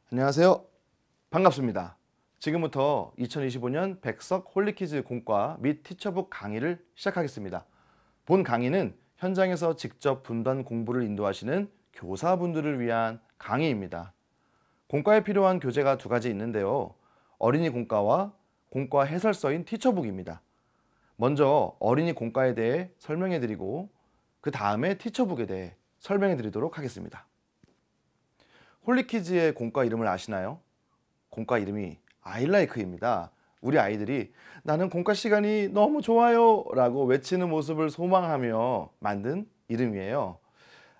안녕하세요. 반갑습니다. 지금부터 2025년 백석 홀리키즈 공과 및 티처북 강의를 시작하겠습니다. 본 강의는 현장에서 직접 분반 공부를 인도하시는 교사분들을 위한 강의입니다. 공과에 필요한 교재가 두 가지 있는데요. 어린이 공과와 공과 해설서인 티처북입니다. 먼저 어린이 공과에 대해 설명해 드리고 그 다음에 티처북에 대해 설명해 드리도록 하겠습니다. 홀리키즈의 공과 이름을 아시나요? 공과 이름이 아이라이크입니다. 우리 아이들이 나는 공과 시간이 너무 좋아요 라고 외치는 모습을 소망하며 만든 이름이에요.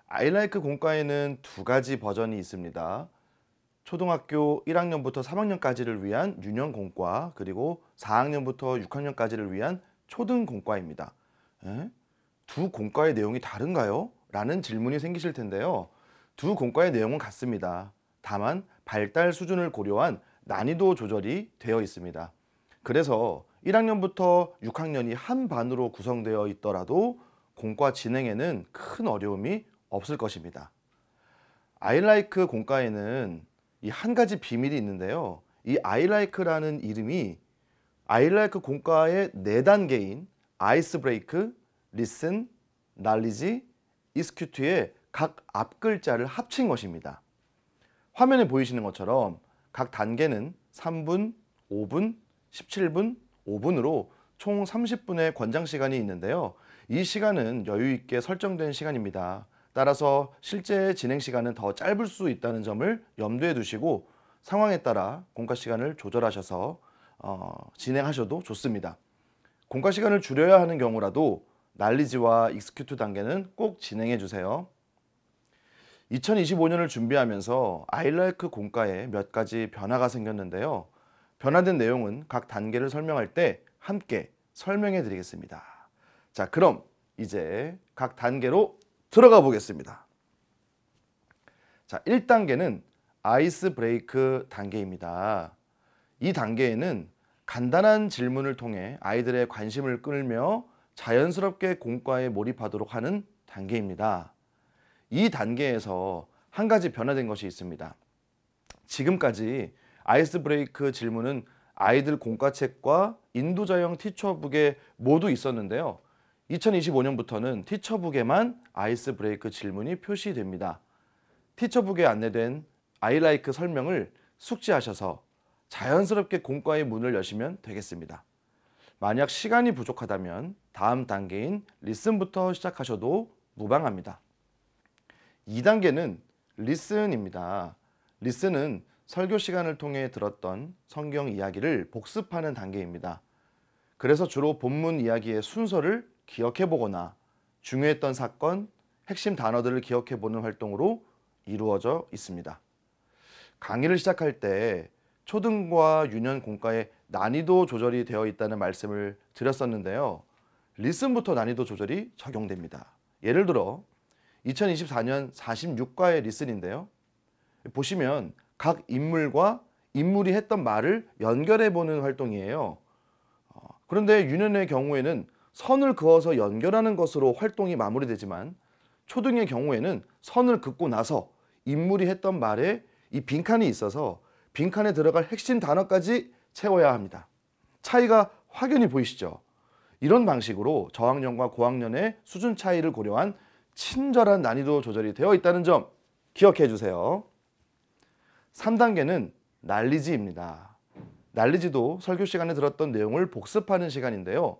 아이라이크 공과에는 두 가지 버전이 있습니다. 초등학교 1학년부터 3학년까지를 위한 유년 공과, 그리고 4학년부터 6학년까지를 위한 초등 공과입니다. 두 공과의 내용이 다른가요? 라는 질문이 생기실 텐데요. 두 공과의 내용은 같습니다. 다만 발달 수준을 고려한 난이도 조절이 되어 있습니다. 그래서 1학년부터 6학년이 한 반으로 구성되어 있더라도 공과 진행에는 큰 어려움이 없을 것입니다. 아이라이크 공과에는 이 한 가지 비밀이 있는데요. 이 아이라이크라는 이름이 아이라이크 공과의 4단계인 아이스 브레이크, 리슨, 날리지, 익스큐트의 각 앞글자를 합친 것입니다. 화면에 보이시는 것처럼 각 단계는 3분, 5분, 17분, 5분으로 총 30분의 권장 시간이 있는데요. 이 시간은 여유 있게 설정된 시간입니다. 따라서 실제 진행 시간은 더 짧을 수 있다는 점을 염두에 두시고 상황에 따라 공과 시간을 조절하셔서 진행하셔도 좋습니다. 공과 시간을 줄여야 하는 경우라도 날리지와 익스큐트 단계는 꼭 진행해 주세요. 2025년을 준비하면서 아이라이크 공과에 몇 가지 변화가 생겼는데요. 변화된 내용은 각 단계를 설명할 때 함께 설명해 드리겠습니다. 자, 그럼 이제 각 단계로 들어가 보겠습니다. 자, 1단계는 아이스 브레이크 단계입니다. 이 단계에는 간단한 질문을 통해 아이들의 관심을 끌며 자연스럽게 공과에 몰입하도록 하는 단계입니다. 이 단계에서 한 가지 변화된 것이 있습니다. 지금까지 아이스 브레이크 질문은 아이들 공과책과 인도자형 티처북에 모두 있었는데요. 2025년부터는 티처북에만 아이스 브레이크 질문이 표시됩니다. 티처북에 안내된 아이라이크 설명을 숙지하셔서 자연스럽게 공과의 문을 여시면 되겠습니다. 만약 시간이 부족하다면 다음 단계인 리슨부터 시작하셔도 무방합니다. 2단계는 리슨입니다. 리슨은 설교 시간을 통해 들었던 성경 이야기를 복습하는 단계입니다. 그래서 주로 본문 이야기의 순서를 기억해 보거나 중요했던 사건, 핵심 단어들을 기억해 보는 활동으로 이루어져 있습니다. 강의를 시작할 때 초등과 유년 공과에 난이도 조절이 되어 있다는 말씀을 드렸었는데요. 리슨부터 난이도 조절이 적용됩니다. 예를 들어 2024년 46과의 리슨인데요. 보시면 각 인물과 인물이 했던 말을 연결해보는 활동이에요. 그런데 유년의 경우에는 선을 그어서 연결하는 것으로 활동이 마무리되지만 초등의 경우에는 선을 긋고 나서 인물이 했던 말에 이 빈칸이 있어서 빈칸에 들어갈 핵심 단어까지 채워야 합니다. 차이가 확연히 보이시죠? 이런 방식으로 저학년과 고학년의 수준 차이를 고려한 친절한 난이도 조절이 되어 있다는 점 기억해 주세요. 3단계는 날리지입니다. 날리지도 설교 시간에 들었던 내용을 복습하는 시간인데요.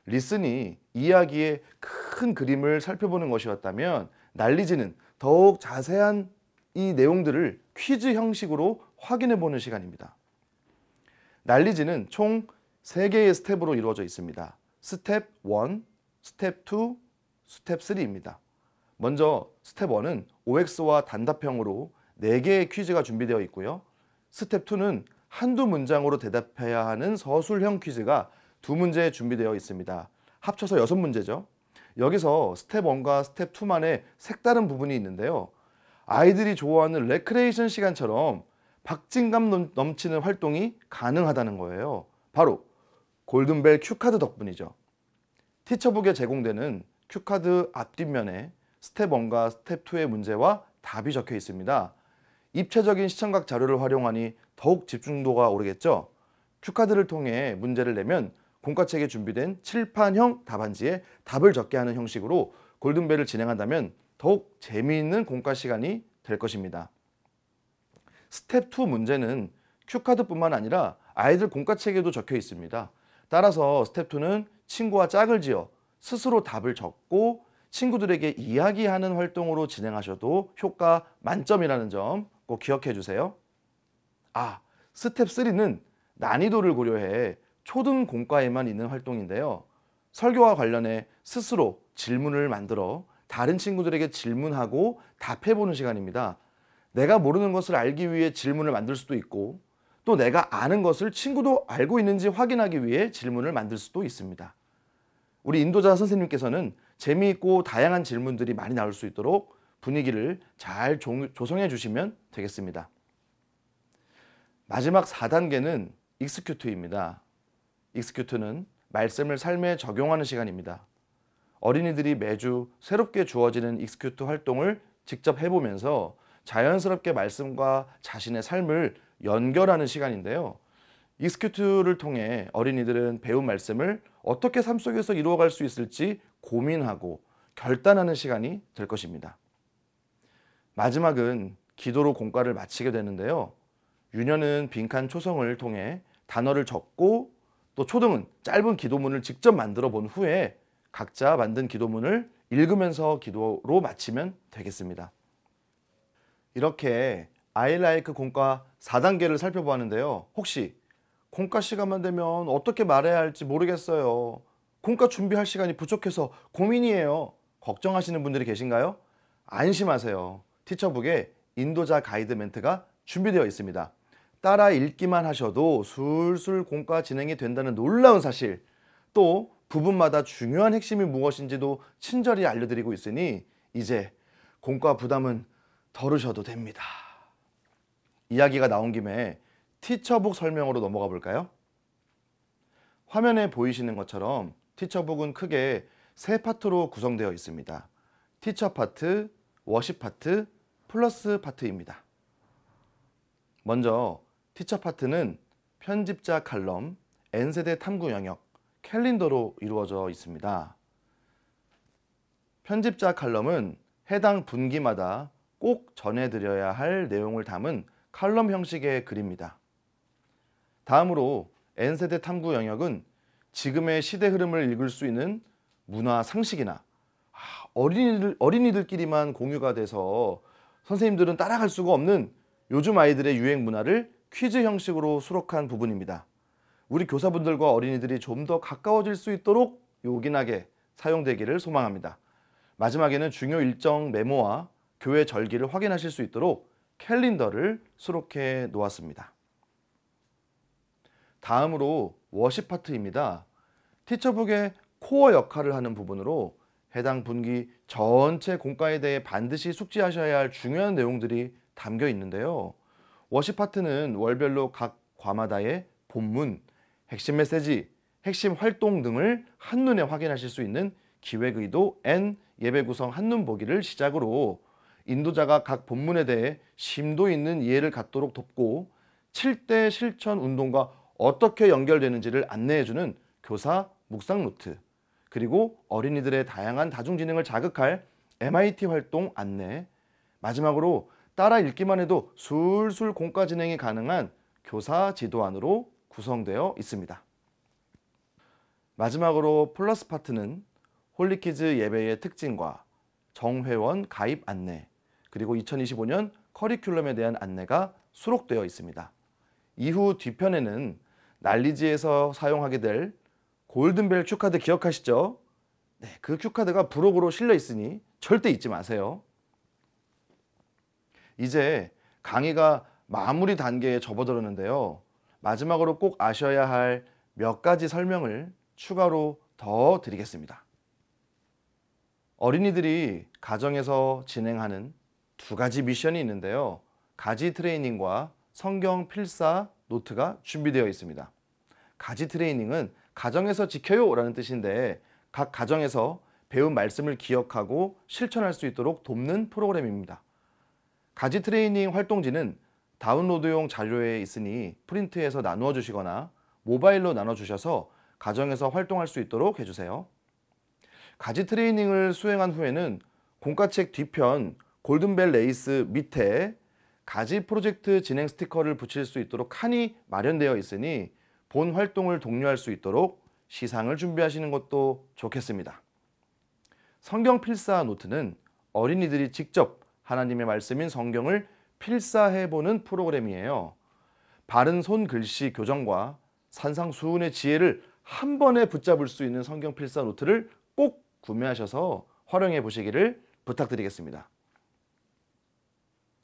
리슨이 이야기의 큰 그림을 살펴보는 것이었다면 날리지는 더욱 자세한 이 내용들을 퀴즈 형식으로 확인해 보는 시간입니다. 날리지는 총 3개의 스텝으로 이루어져 있습니다. 스텝 1, 스텝 2, 스텝 3입니다. 먼저 스텝 1은 OX와 단답형으로 4개의 퀴즈가 준비되어 있고요. 스텝 2는 한두 문장으로 대답해야 하는 서술형 퀴즈가 2문제 준비되어 있습니다. 합쳐서 6문제죠. 여기서 스텝 1과 스텝 2만의 색다른 부분이 있는데요. 아이들이 좋아하는 레크레이션 시간처럼 박진감 넘치는 활동이 가능하다는 거예요. 바로 골든벨 큐카드 덕분이죠. 티처북에 제공되는 큐카드 앞뒷면에 스텝 1과 스텝 2의 문제와 답이 적혀 있습니다. 입체적인 시청각 자료를 활용하니 더욱 집중도가 오르겠죠. 큐카드를 통해 문제를 내면 공과책에 준비된 칠판형 답안지에 답을 적게 하는 형식으로 골든벨을 진행한다면 더욱 재미있는 공과 시간이 될 것입니다. 스텝 2 문제는 큐카드뿐만 아니라 아이들 공과책에도 적혀 있습니다. 따라서 스텝 2는 친구와 짝을 지어 스스로 답을 적고 친구들에게 이야기하는 활동으로 진행하셔도 효과 만점이라는 점 꼭 기억해 주세요. 스텝 3는 난이도를 고려해 초등 공과에만 있는 활동인데요. 설교와 관련해 스스로 질문을 만들어 다른 친구들에게 질문하고 답해보는 시간입니다. 내가 모르는 것을 알기 위해 질문을 만들 수도 있고 또 내가 아는 것을 친구도 알고 있는지 확인하기 위해 질문을 만들 수도 있습니다. 우리 인도자 선생님께서는 재미있고 다양한 질문들이 많이 나올 수 있도록 분위기를 잘 조성해 주시면 되겠습니다. 마지막 4단계는 익스큐트입니다. 익스큐트는 말씀을 삶에 적용하는 시간입니다. 어린이들이 매주 새롭게 주어지는 익스큐트 활동을 직접 해보면서 자연스럽게 말씀과 자신의 삶을 연결하는 시간인데요. 익스큐트를 통해 어린이들은 배운 말씀을 어떻게 삶 속에서 이루어갈 수 있을지 고민하고 결단하는 시간이 될 것입니다. 마지막은 기도로 공과를 마치게 되는데요. 유년은 빈칸 초성을 통해 단어를 적고 또 초등은 짧은 기도문을 직접 만들어 본 후에 각자 만든 기도문을 읽으면서 기도로 마치면 되겠습니다. 이렇게 I like 공과 4단계를 살펴보았는데요. 혹시 공과 시간만 되면 어떻게 말해야 할지 모르겠어요. 공과 준비할 시간이 부족해서 고민이에요. 걱정하시는 분들이 계신가요? 안심하세요. 티처북에 인도자 가이드 멘트가 준비되어 있습니다. 따라 읽기만 하셔도 술술 공과 진행이 된다는 놀라운 사실, 또 부분마다 중요한 핵심이 무엇인지도 친절히 알려드리고 있으니 이제 공과 부담은 덜으셔도 됩니다. 이야기가 나온 김에 티처북 설명으로 넘어가 볼까요? 화면에 보이시는 것처럼 티처북은 크게 세 파트로 구성되어 있습니다. 티처 파트, 워십 파트, 플러스 파트입니다. 먼저 티처 파트는 편집자 칼럼, N세대 탐구 영역, 캘린더로 이루어져 있습니다. 편집자 칼럼은 해당 분기마다 꼭 전해드려야 할 내용을 담은 칼럼 형식의 글입니다. 다음으로 N세대 탐구 영역은 지금의 시대 흐름을 읽을 수 있는 문화 상식이나 어린이들끼리만 공유가 돼서 선생님들은 따라갈 수가 없는 요즘 아이들의 유행 문화를 퀴즈 형식으로 수록한 부분입니다. 우리 교사분들과 어린이들이 좀 더 가까워질 수 있도록 요긴하게 사용되기를 소망합니다. 마지막에는 중요 일정 메모와 교회 절기를 확인하실 수 있도록 캘린더를 수록해 놓았습니다. 다음으로 워십 파트입니다. 티처북의 코어 역할을 하는 부분으로 해당 분기 전체 공과에 대해 반드시 숙지하셔야 할 중요한 내용들이 담겨 있는데요. 워십 파트는 월별로 각 과마다의 본문, 핵심 메시지, 핵심 활동 등을 한눈에 확인하실 수 있는 기획의도 N 예배 구성 한눈 보기를 시작으로 인도자가 각 본문에 대해 심도 있는 이해를 갖도록 돕고 7대 실천 운동과 어떻게 연결되는지를 안내해주는 교사 묵상 노트, 그리고 어린이들의 다양한 다중지능을 자극할 MIT 활동 안내, 마지막으로 따라 읽기만 해도 술술 공과 진행이 가능한 교사 지도안으로 구성되어 있습니다. 마지막으로 플러스 파트는 홀리키즈 예배의 특징과 정회원 가입 안내, 그리고 2025년 커리큘럼에 대한 안내가 수록되어 있습니다. 이후 뒤편에는 난리지에서 사용하게 될 골든벨 큐카드 기억하시죠? 네, 그 큐카드가 부록으로 실려 있으니 절대 잊지 마세요. 이제 강의가 마무리 단계에 접어들었는데요. 마지막으로 꼭 아셔야 할 몇 가지 설명을 추가로 더 드리겠습니다. 어린이들이 가정에서 진행하는 두 가지 미션이 있는데요. 가지 트레이닝과 성경 필사 노트가 준비되어 있습니다. 가지 트레이닝은 가정에서 지켜요 라는 뜻인데 각 가정에서 배운 말씀을 기억하고 실천할 수 있도록 돕는 프로그램입니다. 가지 트레이닝 활동지는 다운로드용 자료에 있으니 프린트해서 나누어 주시거나 모바일로 나눠 주셔서 가정에서 활동할 수 있도록 해주세요. 가지 트레이닝을 수행한 후에는 공과책 뒤편 골든벨 레이스 밑에 가지 프로젝트 진행 스티커를 붙일 수 있도록 칸이 마련되어 있으니 본 활동을 독려할 수 있도록 시상을 준비하시는 것도 좋겠습니다. 성경 필사 노트는 어린이들이 직접 하나님의 말씀인 성경을 필사해보는 프로그램이에요. 바른 손글씨 교정과 산상수훈의 지혜를 한 번에 붙잡을 수 있는 성경 필사 노트를 꼭 구매하셔서 활용해 보시기를 부탁드리겠습니다.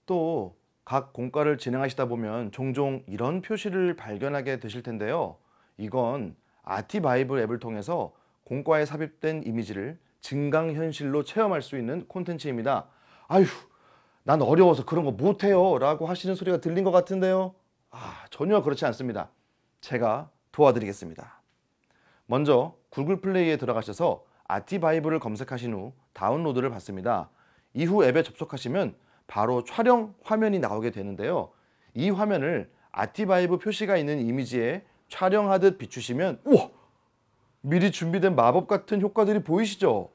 또 각 공과를 진행하시다 보면 종종 이런 표시를 발견하게 되실 텐데요. 이건 아티바이블 앱을 통해서 공과에 삽입된 이미지를 증강현실로 체험할 수 있는 콘텐츠입니다. 아휴, 난 어려워서 그런 거 못해요 라고 하시는 소리가 들린 것 같은데요. 전혀 그렇지 않습니다. 제가 도와드리겠습니다. 먼저 구글 플레이에 들어가셔서 아티바이블을 검색하신 후 다운로드를 받습니다. 이후 앱에 접속하시면 바로 촬영 화면이 나오게 되는데요. 이 화면을 아티바이브 표시가 있는 이미지에 촬영하듯 비추시면 우와! 미리 준비된 마법 같은 효과들이 보이시죠?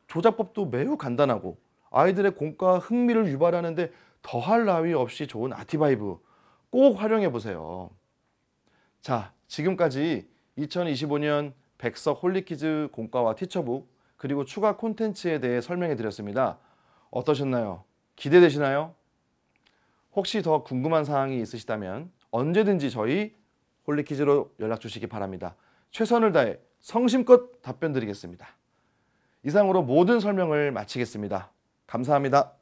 조작법도 매우 간단하고 아이들의 공과 흥미를 유발하는데 더할 나위 없이 좋은 아티바이브 꼭 활용해 보세요. 자, 지금까지 2025년 백석 홀리키즈 공과와 티처북 그리고 추가 콘텐츠에 대해 설명해 드렸습니다. 어떠셨나요? 기대되시나요? 혹시 더 궁금한 사항이 있으시다면 언제든지 저희 홀리키즈로 연락 주시기 바랍니다. 최선을 다해 성심껏 답변 드리겠습니다. 이상으로 모든 설명을 마치겠습니다. 감사합니다.